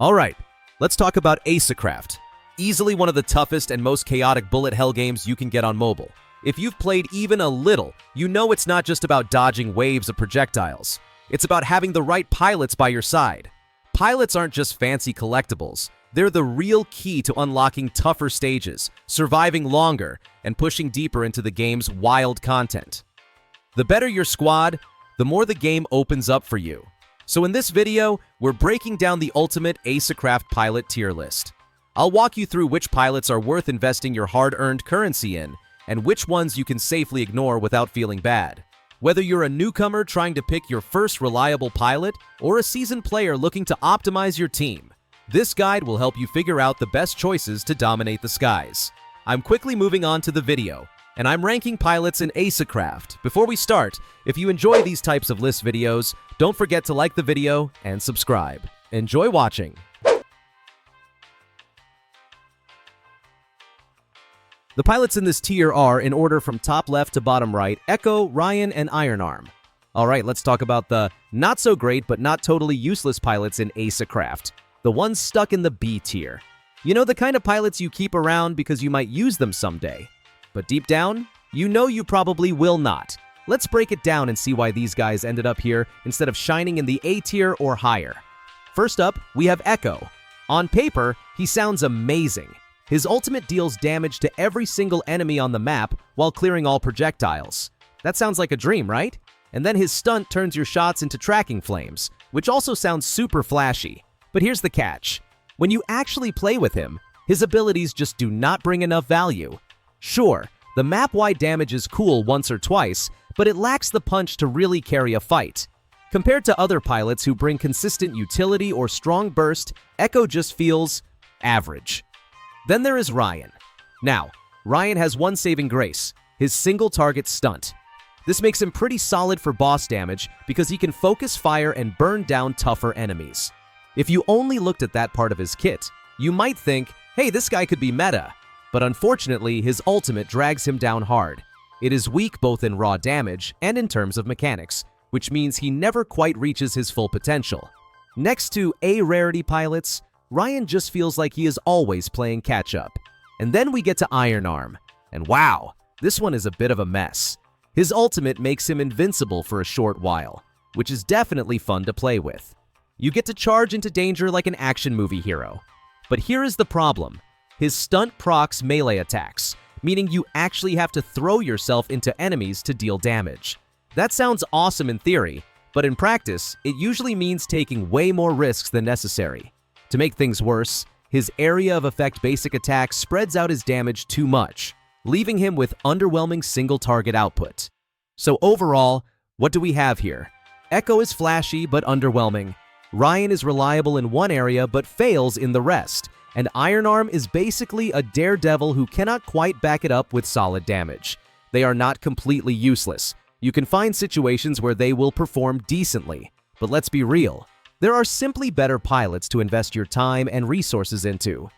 Alright, let's talk about ACECRAFT. Easily one of the toughest and most chaotic bullet hell games you can get on mobile. If you've played even a little, you know it's not just about dodging waves of projectiles. It's about having the right pilots by your side. Pilots aren't just fancy collectibles. They're the real key to unlocking tougher stages, surviving longer, and pushing deeper into the game's wild content. The better your squad, the more the game opens up for you. So in this video, we're breaking down the ultimate ACECRAFT pilot tier list. I'll walk you through which pilots are worth investing your hard-earned currency in, and which ones you can safely ignore without feeling bad. Whether you're a newcomer trying to pick your first reliable pilot, or a seasoned player looking to optimize your team, this guide will help you figure out the best choices to dominate the skies. I'm quickly moving on to the video, and I'm ranking pilots in ACECRAFT. Before we start, if you enjoy these types of list videos, don't forget to like the video and subscribe. Enjoy watching! The pilots in this tier are, in order from top left to bottom right, Echo, Ryan, and Ironarm. Alright, let's talk about the not-so-great but not totally useless pilots in ACECRAFT. The ones stuck in the B tier. You know, the kind of pilots you keep around because you might use them someday. But deep down, you know you probably will not. Let's break it down and see why these guys ended up here instead of shining in the A tier or higher. First up, we have Echo. On paper, he sounds amazing. His ultimate deals damage to every single enemy on the map while clearing all projectiles. That sounds like a dream, right? And then his stunt turns your shots into tracking flames, which also sounds super flashy. But here's the catch. When you actually play with him, his abilities just do not bring enough value. Sure, the map-wide damage is cool once or twice, but it lacks the punch to really carry a fight. Compared to other pilots who bring consistent utility or strong burst, Echo just feels average. Then there is Ryan. Now, Ryan has one saving grace, his single target stunt. This makes him pretty solid for boss damage because he can focus fire and burn down tougher enemies. If you only looked at that part of his kit, you might think, hey, this guy could be meta. But unfortunately, his ultimate drags him down hard. It is weak both in raw damage and in terms of mechanics, which means he never quite reaches his full potential. Next to A rarity pilots, Ryan just feels like he is always playing catch-up. And then we get to Ironarm. And wow, this one is a bit of a mess. His ultimate makes him invincible for a short while, which is definitely fun to play with. You get to charge into danger like an action movie hero. But here is the problem. His stunt procs melee attacks, meaning you actually have to throw yourself into enemies to deal damage. That sounds awesome in theory, but in practice, it usually means taking way more risks than necessary. To make things worse, his area of effect basic attack spreads out his damage too much, leaving him with underwhelming single target output. So overall, what do we have here? Echo is flashy but underwhelming. Ryan is reliable in one area but fails in the rest. And Ironarm is basically a daredevil who cannot quite back it up with solid damage. They are not completely useless. You can find situations where they will perform decently. But let's be real. There are simply better pilots to invest your time and resources into.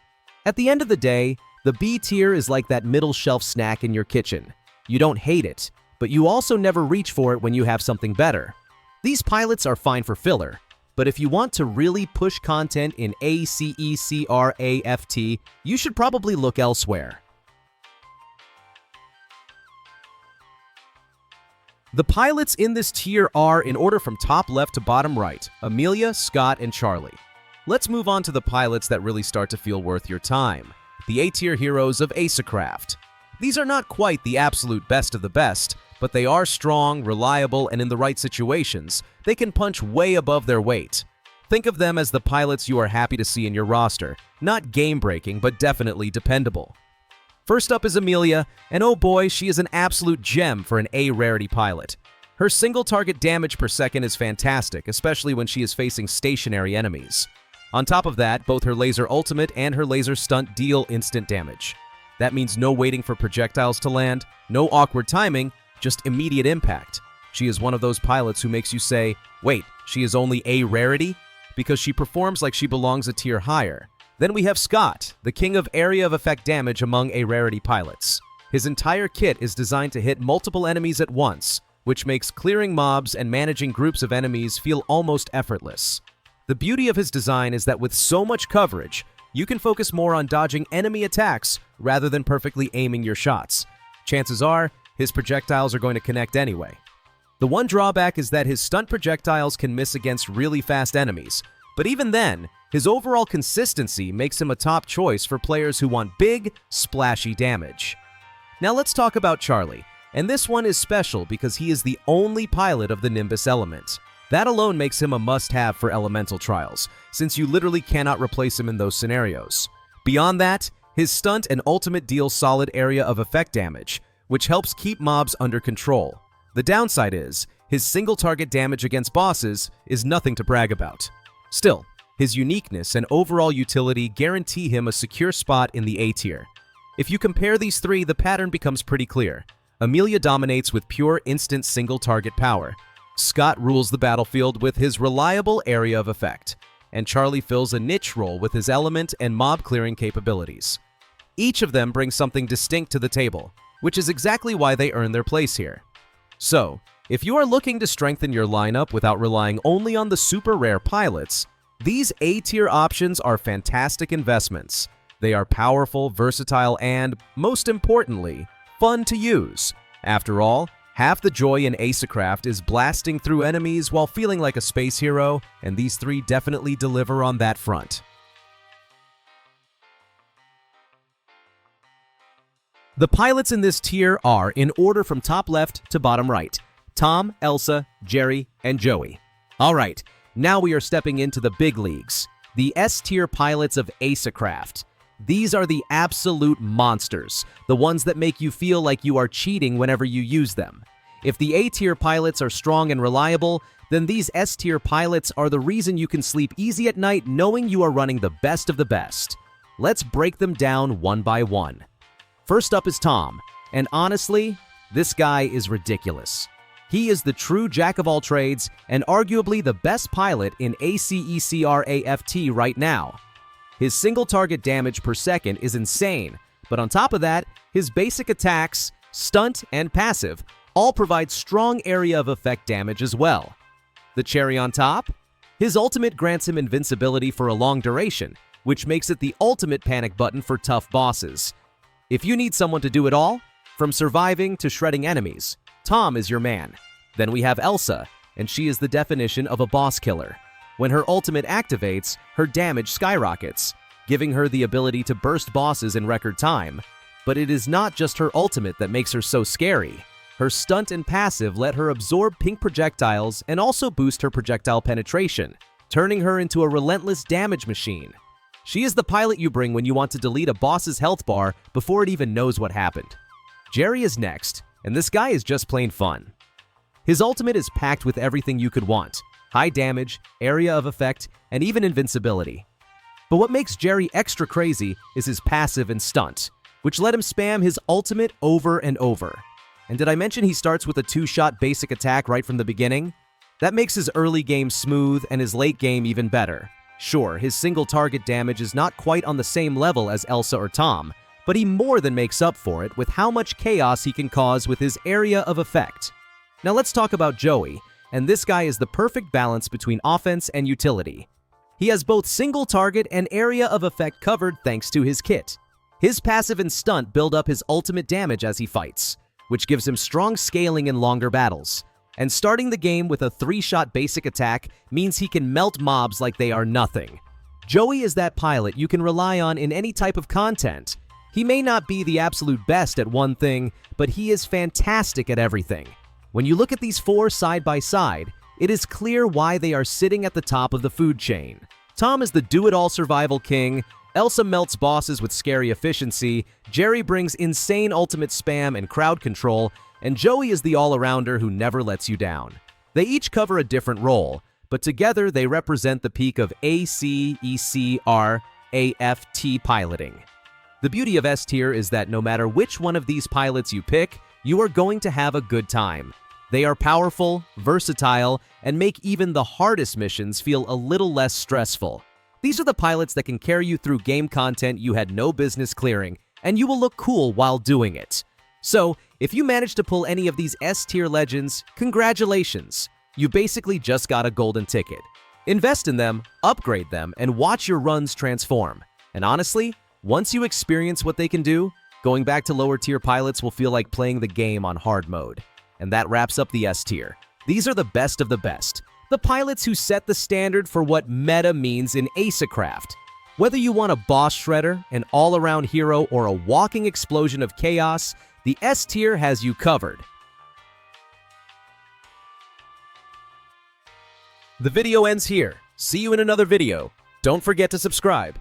At the end of the day, the B tier is like that middle shelf snack in your kitchen. You don't hate it, but you also never reach for it when you have something better. These pilots are fine for filler, but if you want to really push content in ACECRAFT, you should probably look elsewhere. The pilots in this tier are, in order from top left to bottom right, Amelia, Scott, and Charlie. Let's move on to the pilots that really start to feel worth your time. The A-tier heroes of ACECRAFT. These are not quite the absolute best of the best, but they are strong, reliable, and in the right situations, they can punch way above their weight. Think of them as the pilots you are happy to see in your roster, not game-breaking, but definitely dependable. First up is Amelia, and oh boy, she is an absolute gem for an A rarity pilot. Her single target damage per second is fantastic, especially when she is facing stationary enemies. On top of that, both her laser ultimate and her laser stunt deal instant damage. That means no waiting for projectiles to land, no awkward timing, just immediate impact. She is one of those pilots who makes you say, wait, she is only A rarity? Because she performs like she belongs a tier higher. Then we have Scott, the king of area of effect damage among A rarity pilots. His entire kit is designed to hit multiple enemies at once, which makes clearing mobs and managing groups of enemies feel almost effortless. The beauty of his design is that with so much coverage, you can focus more on dodging enemy attacks rather than perfectly aiming your shots. Chances are, his projectiles are going to connect anyway. The one drawback is that his stunt projectiles can miss against really fast enemies, but even then, his overall consistency makes him a top choice for players who want big, splashy damage. Now let's talk about Charlie, and this one is special because he is the only pilot of the Nimbus element. That alone makes him a must-have for elemental trials, since you literally cannot replace him in those scenarios. Beyond that, his stunt and ultimate deal solid area of effect damage, which helps keep mobs under control. The downside is, his single target damage against bosses is nothing to brag about. Still, his uniqueness and overall utility guarantee him a secure spot in the A tier. If you compare these three, the pattern becomes pretty clear. Amelia dominates with pure instant single target power. Scott rules the battlefield with his reliable area of effect, and Charlie fills a niche role with his element and mob clearing capabilities. Each of them brings something distinct to the table, which is exactly why they earn their place here. So, if you are looking to strengthen your lineup without relying only on the super rare pilots, these A-tier options are fantastic investments. They are powerful, versatile, and, most importantly, fun to use. After all, half the joy in ACECRAFT is blasting through enemies while feeling like a space hero, and these three definitely deliver on that front. The pilots in this tier are, in order from top left to bottom right, Tom, Elsa, Jerry, and Joey. Alright, now we are stepping into the big leagues, the S-tier pilots of ACECRAFT. These are the absolute monsters, the ones that make you feel like you are cheating whenever you use them. If the A-tier pilots are strong and reliable, then these S-tier pilots are the reason you can sleep easy at night knowing you are running the best of the best. Let's break them down one by one. First up is Tom, and honestly, this guy is ridiculous. He is the true jack-of-all-trades and arguably the best pilot in ACECRAFT right now. His single target damage per second is insane, but on top of that, his basic attacks, stunt, and passive all provide strong area of effect damage as well. The cherry on top? His ultimate grants him invincibility for a long duration, which makes it the ultimate panic button for tough bosses. If you need someone to do it all, from surviving to shredding enemies, Tom is your man. Then we have Elsa, and she is the definition of a boss killer. When her ultimate activates, her damage skyrockets, giving her the ability to burst bosses in record time. But it is not just her ultimate that makes her so scary. Her stunt and passive let her absorb pink projectiles and also boost her projectile penetration, turning her into a relentless damage machine. She is the pilot you bring when you want to delete a boss's health bar before it even knows what happened. Jerry is next, and this guy is just plain fun. His ultimate is packed with everything you could want: high damage, area of effect, and even invincibility. But what makes Jerry extra crazy is his passive and stunt, which let him spam his ultimate over and over. And did I mention he starts with a 2-shot basic attack right from the beginning? That makes his early game smooth and his late game even better. Sure, his single target damage is not quite on the same level as Elsa or Tom, but he more than makes up for it with how much chaos he can cause with his area of effect. Now let's talk about Joey, and this guy is the perfect balance between offense and utility. He has both single target and area of effect covered thanks to his kit. His passive and stunt build up his ultimate damage as he fights, which gives him strong scaling in longer battles. And starting the game with a 3-shot basic attack means he can melt mobs like they are nothing. Joey is that pilot you can rely on in any type of content. He may not be the absolute best at one thing, but he is fantastic at everything. When you look at these four side by side, it is clear why they are sitting at the top of the food chain. Tom is the do-it-all survival king, Elsa melts bosses with scary efficiency, Jerry brings insane ultimate spam and crowd control, and Joey is the all-arounder who never lets you down. They each cover a different role, but together they represent the peak of ACECRAFT piloting. The beauty of S-tier is that no matter which one of these pilots you pick, you are going to have a good time. They are powerful, versatile, and make even the hardest missions feel a little less stressful. These are the pilots that can carry you through game content you had no business clearing, and you will look cool while doing it. So, if you manage to pull any of these S-tier legends, congratulations! You basically just got a golden ticket. Invest in them, upgrade them, and watch your runs transform. And honestly, once you experience what they can do, going back to lower tier pilots will feel like playing the game on hard mode. And that wraps up the S tier. These are the best of the best. The pilots who set the standard for what meta means in ACECRAFT. Whether you want a boss shredder, an all-around hero, or a walking explosion of chaos, the S tier has you covered. The video ends here. See you in another video. Don't forget to subscribe.